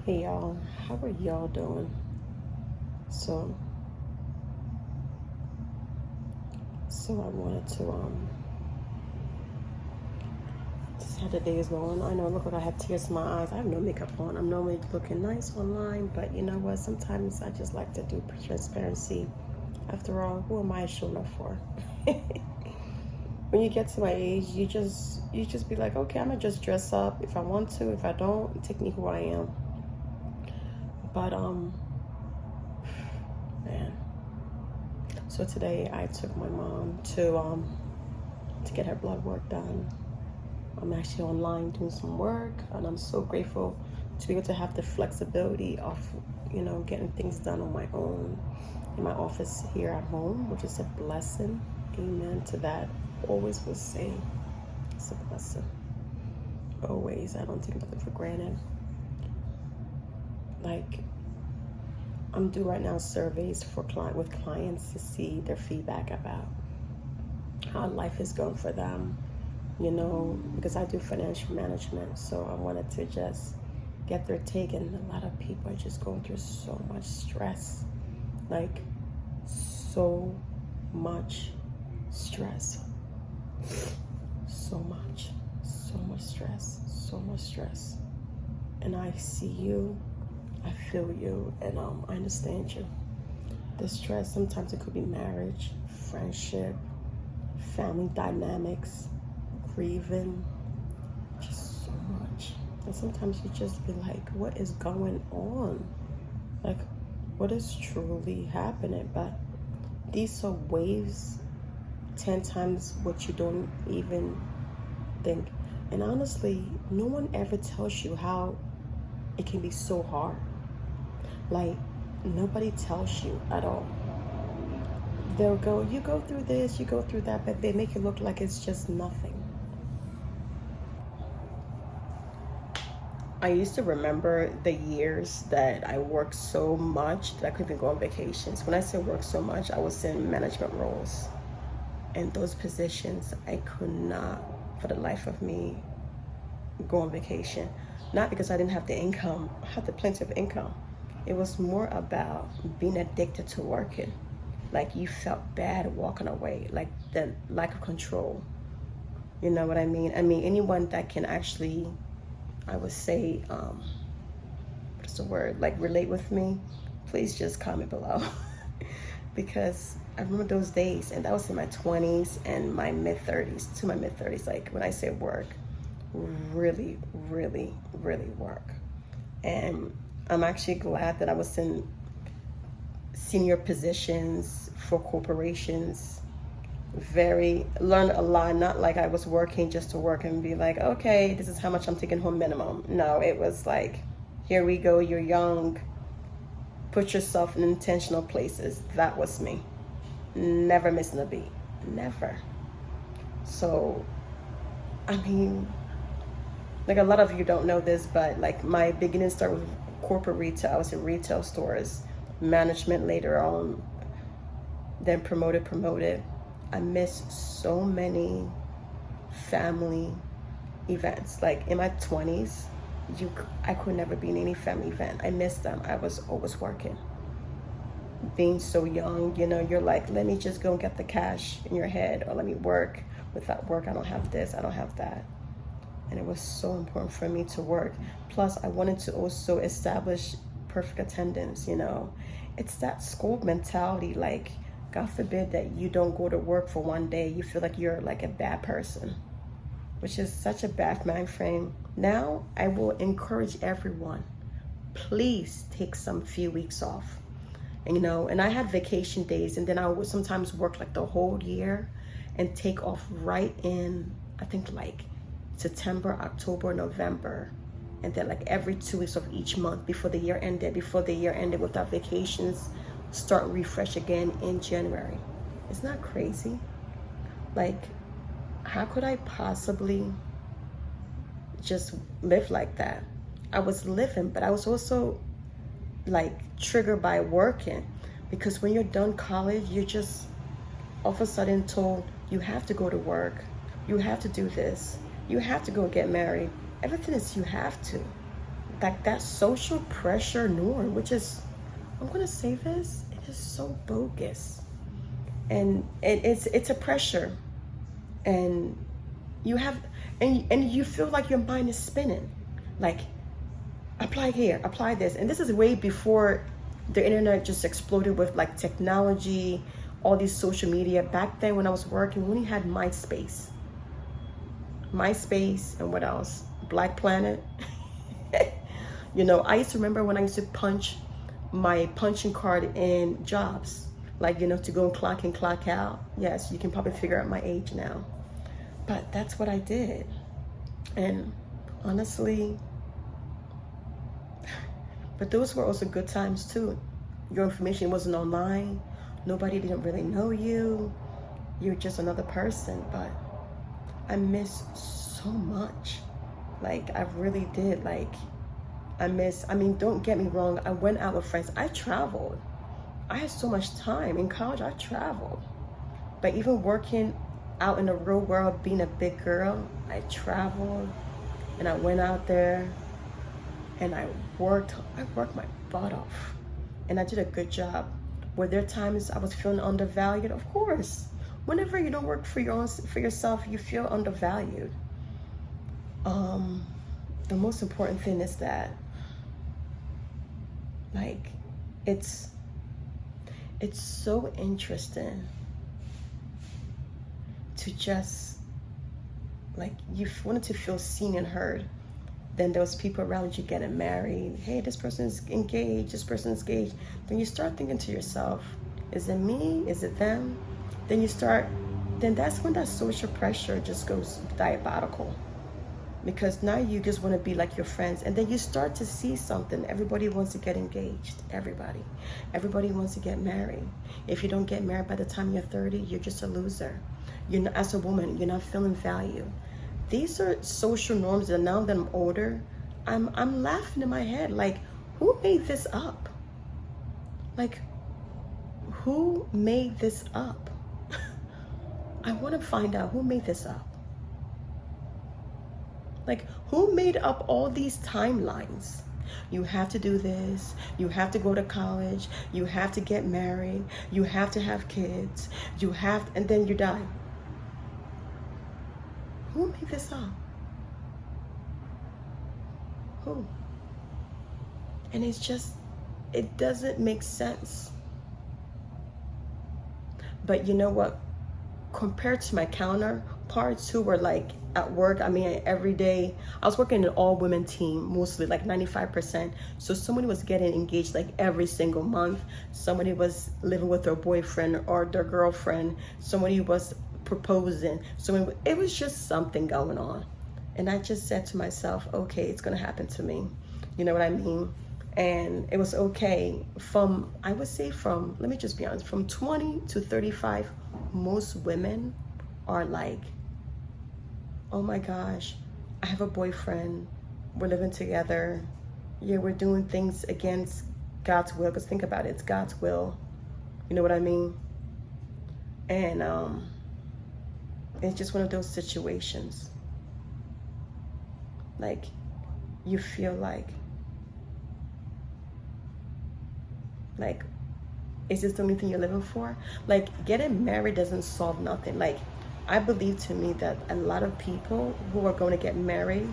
Hey y'all, how are y'all doing? So, I wanted to just how the day is going. I know, look like I have tears in my eyes. I have no makeup on. I'm normally looking nice online, but you know what? Sometimes I just like to do transparency. After all, who am I showing up for? When you get to my age, you just be like, okay, I'm gonna just dress up if I want to. If I don't, take me who I am. But man. So today I took my mom to get her blood work done. I'm actually online doing some work, and I'm so grateful to be able to have the flexibility of, getting things done on my own in my office here at home, which is a blessing. Amen to that. Always will say it's a blessing. Always. I don't take nothing for granted. Like, I'm doing right now surveys with clients to see their feedback about how life is going for them, because I do financial management. So I wanted to just get their take. And a lot of people are just going through so much stress, like so much stress, so much stress, so much stress. And I see you, I feel you, and I understand you. The stress, sometimes it could be marriage, friendship, family dynamics, grieving, just so much. And sometimes you just be like, what is going on? Like, what is truly happening? But these are waves 10 times what you don't even think. And honestly, no one ever tells you how it can be so hard. Like, nobody tells you at all. They'll go, you go through this, you go through that, but they make it look like it's just nothing. I used to remember the years that I worked so much that I couldn't even go on vacations. When I say work so much, I was in management roles. And those positions, I could not, for the life of me, go on vacation. Not because I didn't have the income. I had the plenty of income. It was more about being addicted to working. Like, you felt bad walking away, like the lack of control. You know what I mean? I mean, anyone that can actually, I would say, what's the word, like relate with me, please just comment below. Because I remember those days, and that was in my 20s and my mid-30s, to my mid-30s. Like, when I say work, really, really, really work. And I'm actually glad that I was in senior positions for corporations. Learned a lot. Not like I was working just to work and be like, okay, this is how much I'm taking home minimum. No, it was like, here we go, you're young, put yourself in intentional places. That was me. Never missing a beat. Never. So, I mean, like, a lot of you don't know this, but like, my beginning started with corporate retail. I was in retail stores, management later on, then promoted. I missed so many family events. Like, in my 20s, I could never be in any family event. I missed them. I was always working. Being so young, you're like, let me just go and get the cash in your head, or let me work. Without work, I don't have this, I don't have that. And it was so important for me to work. Plus, I wanted to also establish perfect attendance. It's that school mentality. Like, God forbid that you don't go to work for one day, you feel like you're like a bad person, which is such a bad mind frame. Now, I will encourage everyone, please take some few weeks off. And I had vacation days, and then I would sometimes work like the whole year and take off right in, I think, like September, October, November, and then like every 2 weeks of each month before the year ended. Without vacations, start refresh again in January. It's not crazy. Like, how could I possibly just live like that? I was living, but I was also like triggered by working, because when you're done college, you're just all of a sudden told you have to go to work, you have to do this, you have to go get married. Everything is you have to. like that social pressure norm, which is, I'm gonna say this, it is so bogus. And it's a pressure. And you have, and you feel like your mind is spinning. Like, apply here, apply this. And this is way before the internet just exploded with like technology, all these social media. Back then when I was working, we only had MySpace, and what else? Black Planet. You know, I used to remember when I used to punch my punching card in jobs, like, you know, to go and clock in, clock out. Yes, you can probably figure out my age now. But that's what I did. And honestly, but those were also good times too. Your information wasn't online. Nobody didn't really know you. You're just another person. But I miss so much. Like, I really did. Like, I mean, don't get me wrong. I went out with friends. I traveled. I had so much time. In college, I traveled. But even working out in the real world, being a big girl, I traveled and I went out there and I worked my butt off, and I did a good job. Were there times I was feeling undervalued? Of course. Whenever you don't work for yourself, you feel undervalued. The most important thing is that, like, it's so interesting to just, like, you wanted to feel seen and heard. Then there was people around you getting married. Hey, this person's engaged, this person's engaged. Then you start thinking to yourself, is it me? Is it them? Then that's when that social pressure just goes diabolical. Because now you just want to be like your friends. And then you start to see something. Everybody wants to get engaged. Everybody wants to get married. If you don't get married by the time you're 30, you're just a loser. You're not, as a woman, you're not feeling value. These are social norms that now that I'm older, I'm laughing in my head. Like, who made this up? Like, who made this up? I want to find out who made this up. Like, who made up all these timelines? You have to do this. You have to go to college. You have to get married. You have to have kids. And then you die. Who made this up? Who? And it's just, it doesn't make sense. But you know what? Compared to my counterparts who were like at work, I mean, every day, I was working in an all women team, mostly like 95%. So somebody was getting engaged like every single month. Somebody was living with their boyfriend or their girlfriend. Somebody was proposing. It was just something going on. And I just said to myself, okay, it's gonna happen to me. You know what I mean? And it was okay. I would say let me just be honest, from 20 to 35, most women are like, oh my gosh, I have a boyfriend, we're living together, yeah, we're doing things against God's will, because think about it, it's God's will. You know what I mean? And it's just one of those situations. Like, you feel like, is this the only thing you're living for? Like, getting married doesn't solve nothing. Like, I believe to me that a lot of people who are going to get married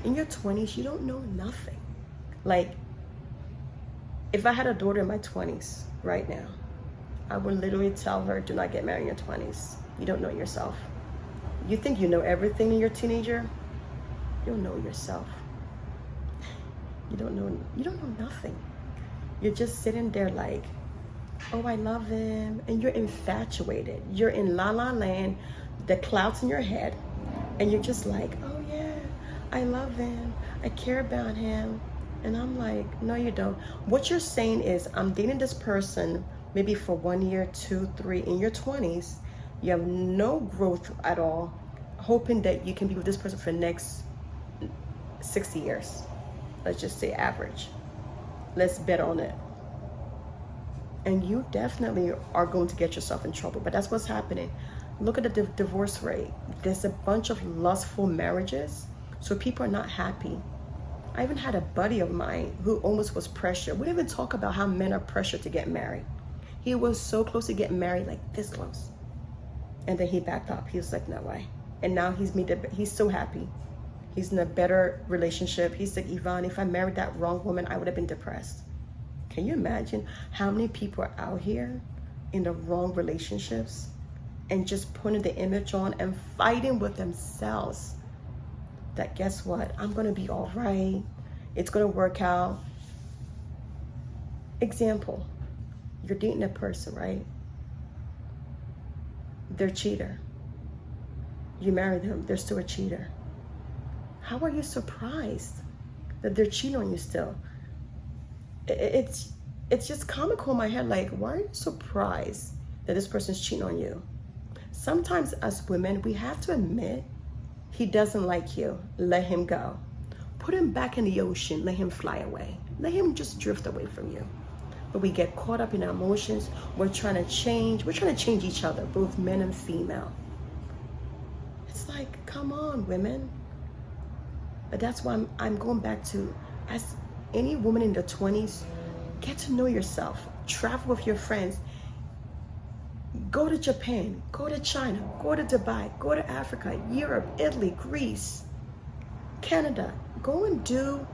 in your 20s, you don't know nothing. Like, if I had a daughter in my 20s right now, I would literally tell her, do not get married in your 20s. You don't know yourself. You think you know everything in your teenager? You don't know yourself. You don't know nothing. You're just sitting there like, oh, I love him. And you're infatuated. You're in la la land, the clouds in your head. And you're just like, oh yeah, I love him. I care about him. And I'm like, no, you don't. What you're saying is, I'm dating this person maybe for 1 year, 2, 3, in your 20s. You have no growth at all, hoping that you can be with this person for the next 60 years. Let's just say average. Let's bet on it. And you definitely are going to get yourself in trouble. But that's what's happening. Look at the divorce rate. There's a bunch of lustful marriages. So people are not happy. I even had a buddy of mine who almost was pressured. We didn't even talk about how men are pressured to get married. He was so close to getting married, like this close. And then he backed up. He was like, no way. And now he's so happy. He's in a better relationship. He's like, Yvonne, if I married that wrong woman, I would have been depressed. Can you imagine how many people are out here in the wrong relationships and just putting the image on and fighting with themselves that guess what? I'm going to be all right. It's going to work out. Example, you're dating a person, right? They're a cheater. You marry them, they're still a cheater. How are you surprised that they're cheating on you still? It's just comical in my head. Like, why are you surprised that this person's cheating on you? Sometimes as women, we have to admit he doesn't like you. Let him go. Put him back in the ocean. Let him fly away. Let him just drift away from you. But we get caught up in our emotions. We're trying to change. We're trying to change each other, both men and female. It's like, come on, women. But that's why I'm going back to, as any woman in their 20s, get to know yourself. Travel with your friends. Go to Japan. Go to China. Go to Dubai. Go to Africa, Europe, Italy, Greece, Canada. Go and do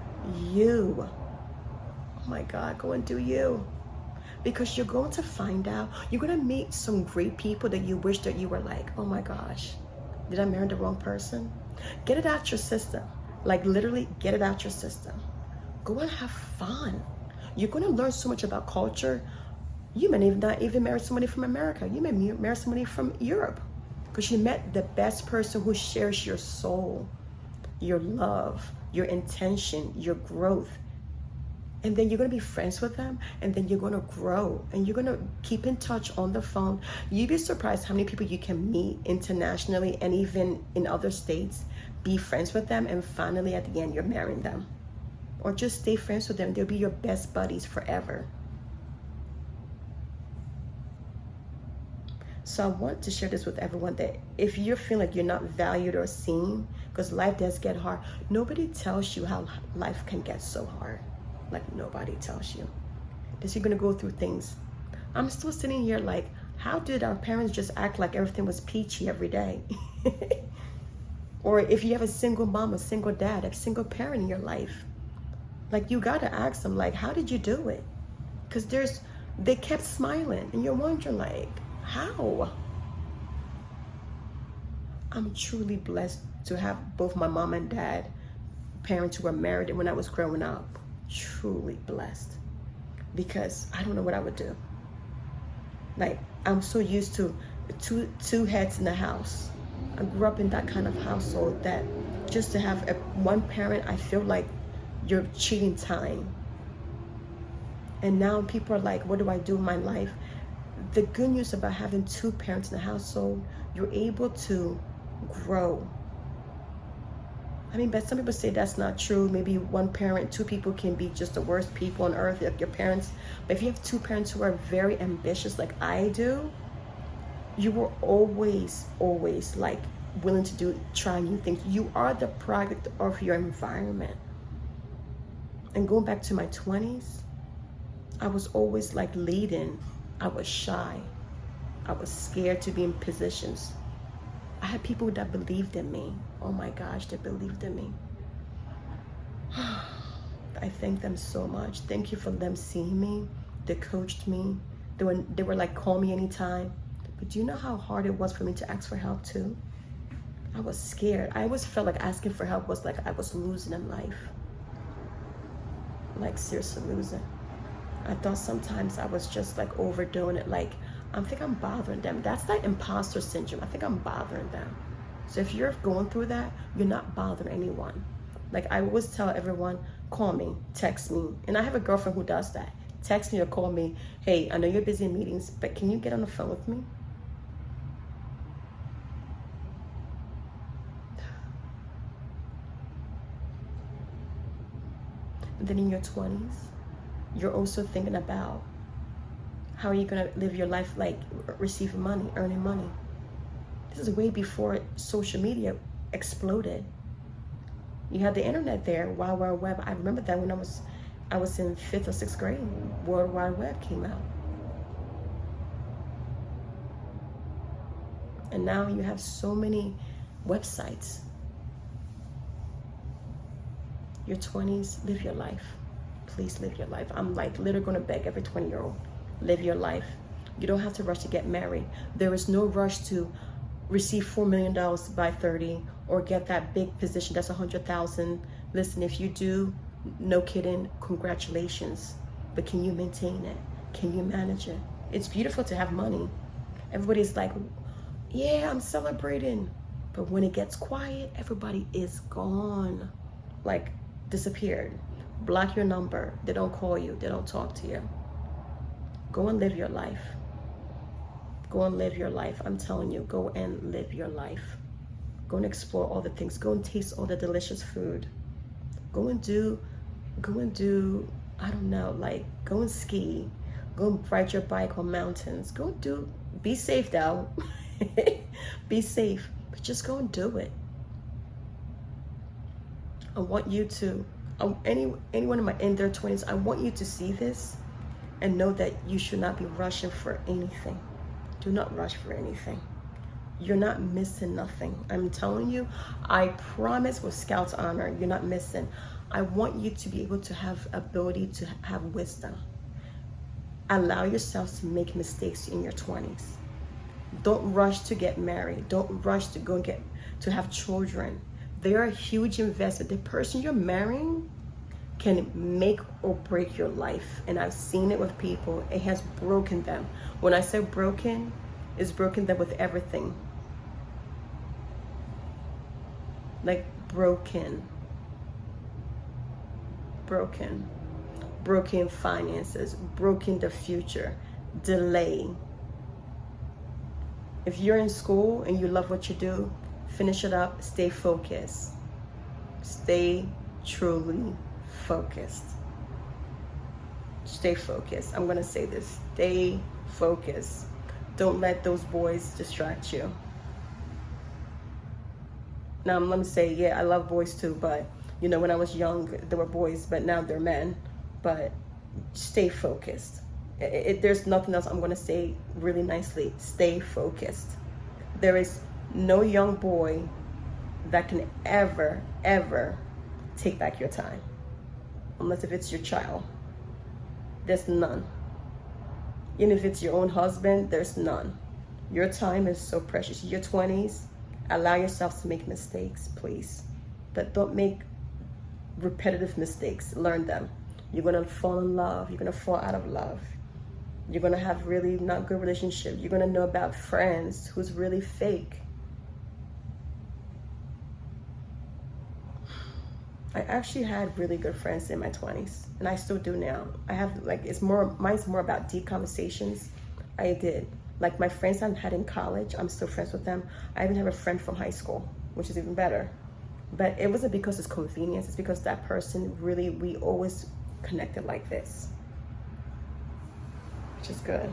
you. Oh my God, go and do you. Because you're going to find out, you're going to meet some great people that you wish that you were like, oh my gosh, did I marry the wrong person? Get it out your system. Like literally get it out your system. Go and have fun. You're going to learn so much about culture. You may not even marry somebody from America. You may marry somebody from Europe because you met the best person who shares your soul, your love, your intention, your growth. And then you're going to be friends with them, and then you're going to grow, and you're going to keep in touch on the phone. You'd be surprised how many people you can meet internationally and even in other states, be friends with them, and finally at the end you're marrying them. Or just stay friends with them. They'll be your best buddies forever. So I want to share this with everyone that if you're feeling like you're not valued or seen, because life does get hard, nobody tells you how life can get so hard. Like nobody tells you. That you're gonna go through things. I'm still sitting here like, how did our parents just act like everything was peachy every day? Or if you have a single mom, a single dad, a single parent in your life, like you gotta ask them, like, how did you do it? Because they kept smiling and you're wondering like, how? I'm truly blessed to have both my mom and dad, parents who were married when I was growing up. Truly blessed, because I don't know what I would do. Like, I'm so used to two heads in the house. I grew up in that kind of household that just to have one parent, I feel like you're cheating time. And now people are like, what do I do in my life? The good news about having two parents in the household, you're able to grow. I mean, but some people say that's not true. Maybe one parent, two people can be just the worst people on earth, like your parents. But if you have two parents who are very ambitious like I do, you were always like willing to try new things. You are the product of your environment. And going back to my 20s, I was always like leading. I was shy. I was scared to be in positions. I had people that believed in me. Oh my gosh, they believed in me. I thank them so much. Thank you for them seeing me. They coached me. They were like, call me anytime. But do you know how hard it was for me to ask for help too? I was scared. I always felt like asking for help was like I was losing in life. Like seriously losing. I thought sometimes I was just like overdoing it. Like, I think I'm bothering them. That's that imposter syndrome. I think I'm bothering them. So if you're going through that, you're not bothering anyone. Like I always tell everyone, call me, text me. And I have a girlfriend who does that. Text me or call me. Hey, I know you're busy in meetings, but can you get on the phone with me? And then in your 20s, you're also thinking about how are you going to live your life, like receiving money, earning money. This is way before social media exploded. You had the internet there, Wild Wild Web. I remember that when I was in 5th or 6th grade, World Wide Web came out. And now you have so many websites. Your 20s, live your life. Please live your life. I'm like literally gonna beg every 20-year-old, live your life. You don't have to rush to get married. There is no rush to receive $4 million by 30 or get that big position that's 100,000. Listen, if you do, no kidding, congratulations. But can you maintain it? Can you manage it? It's beautiful to have money. Everybody's like, yeah, I'm celebrating. But when it gets quiet, everybody is gone. Like, disappeared. Block your number. They don't call you. They don't talk to you. Go and live your life. Go and live your life. I'm telling you, go and live your life. Go and explore all the things. Go and taste all the delicious food. Go and do, I don't know, like, go and ski. Go and ride your bike on mountains. Go and do, be safe though. Be safe, but just go and do it. I want you to, anyone in their 20s, I want you to see this and know that you should not be rushing for anything. Do not rush for anything. You're not missing nothing. I'm telling you, I promise with Scout's honor, you're not missing. I want you to be able to have ability to have wisdom. Allow yourself to make mistakes in your 20s. Don't rush to get married. Don't rush to go and to have children. They are a huge investment. The person you're marrying can make or break your life. And I've seen it with people. It has broken them. When I say broken, it's broken them with everything. Like broken finances, broken the future, delay. If you're in school and you love what you do, finish it up, stay focused. Stay truly focused. Stay focused. I'm gonna say this, stay focused. Don't let those boys distract you. Now, let me say, yeah, I love boys too, but you know, when I was young, there were boys, but now they're men. But stay focused. There's nothing else I'm gonna say really nicely. Stay focused. There is no young boy that can ever take back your time, unless if it's your child. There's none. Even if it's your own husband, there's none. Your time is so precious. Your 20s, allow yourself to make mistakes, please. But don't make repetitive mistakes. Learn them. You're gonna fall in love. You're gonna fall out of love. You're gonna have really not good relationships. You're gonna know about friends who's really fake. I actually had really good friends in my 20s, and I still do now. I have, like, mine's more about deep conversations. I did. Like, my friends I had in college, I'm still friends with them. I even have a friend from high school, which is even better. But it wasn't because it's convenience, it's because that person really, we always connected like this, which is good.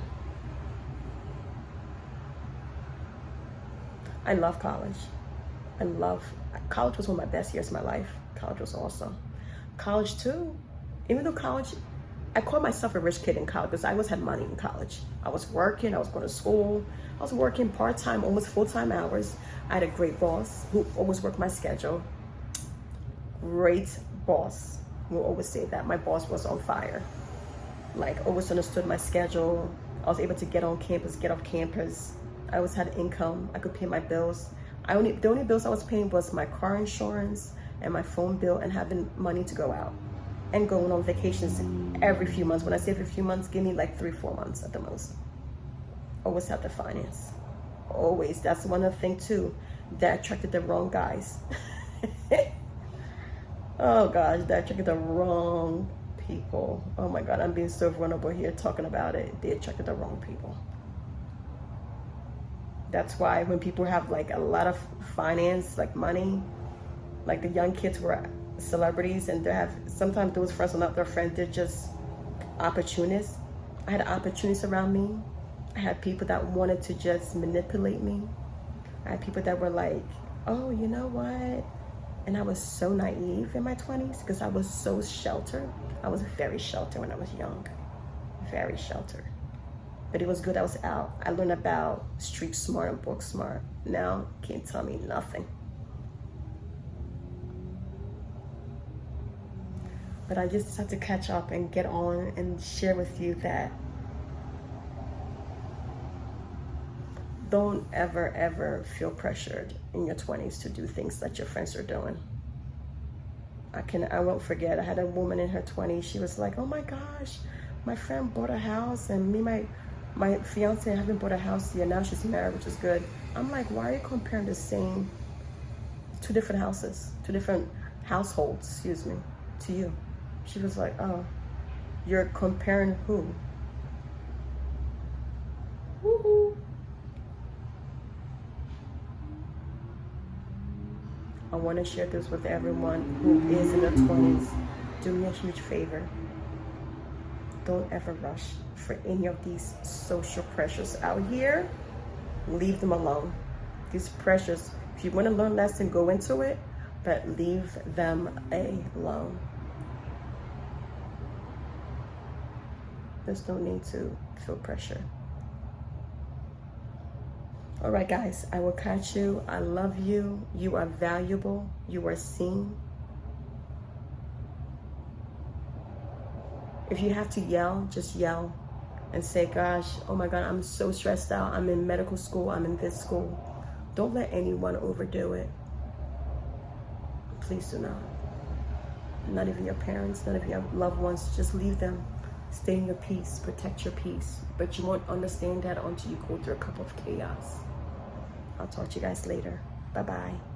I love college. College was one of my best years of my life. College was awesome. College too, even though college, I called myself a rich kid in college because I always had money in college. I was working, I was going to school, I was working part-time, almost full-time hours. I had a great boss who always worked my schedule. Great boss. We'll always say that. My boss was on fire. Like, always understood my schedule. I was able to get on campus, get off campus. I always had income. I could pay my bills. The only bills I was paying was my car insurance and my phone bill and having money to go out and going on vacations every few months. When I say every few months, give me like 3-4 months at the most. Always have the finance. Always. That's one of the things too that attracted the wrong guys. Oh gosh, that attracted the wrong people. Oh my God, I'm being so vulnerable here talking about it. They attracted the wrong people. That's why when people have like a lot of finance, like money, like the young kids who are celebrities, and they have, sometimes those friends are not their friends, they're just opportunists. I had opportunists around me. I had people that wanted to just manipulate me. I had people that were like, oh, you know what? And I was so naive in my 20s because I was so sheltered. I was very sheltered when I was young, very sheltered. But it was good I was out. I learned about street smart and book smart. Now, can't tell me nothing. But I just had to catch up and get on and share with you that don't ever feel pressured in your 20s to do things that your friends are doing. I won't forget, I had a woman in her 20s. She was like, oh my gosh, my friend bought a house and my fiance haven't bought a house yet. Now she's married, which is good. I'm like, why are you comparing the same, two different households, excuse me, to you? She was like, oh, you're comparing who? Woohoo. I want to share this with everyone who is in their 20s. Do me a huge favor. Don't ever rush for any of these social pressures out here. Leave them alone. These pressures, if you want to learn lesson, go into it, but leave them alone. There's no need to feel pressure. All right, guys, I will catch you. I love you. You are valuable. You are seen. If you have to yell, just yell and say, gosh, oh my God, I'm so stressed out. I'm in medical school. I'm in this school. Don't let anyone overdo it. Please do not. Not even your parents, none of your loved ones. Just leave them. Stay in your peace. Protect your peace. But you won't understand that until you go through a cup of chaos. I'll talk to you guys later. Bye-bye.